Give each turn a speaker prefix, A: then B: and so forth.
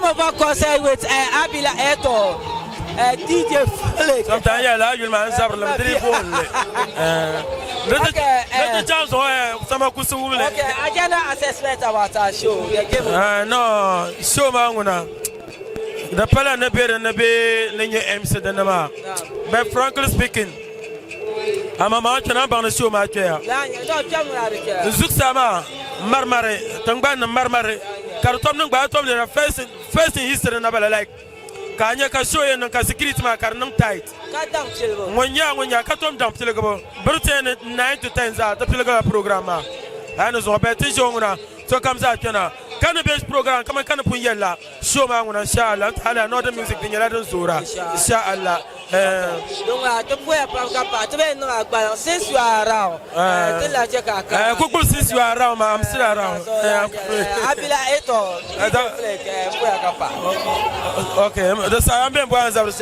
A: over concert with Abila Eto, DJ Felix.
B: Sometimes you'll man several telephone. Let the chance some
A: Okay, agenda assessment about our show.
B: No, show man. The Pala Nabe and Nabe Linya MC Denama. But frankly speaking, I'm a mountain up on the show, my chair. Zuxama, Marmare, Tangban, Marmare, Carton, Batom, first in history, never like. Kanya Kasho and Kasikrit Makarnum tight. When you cut on dump Telegabo, Britain 9 to 10 out the Telegaba program. And as Roberta, so comes out, Cannabis program, come and put yella, show man when I shall another music in your Zura, Shalla.
A: Since you are around,
B: since you are around, I'm still around. Okay, the Sam Boys of the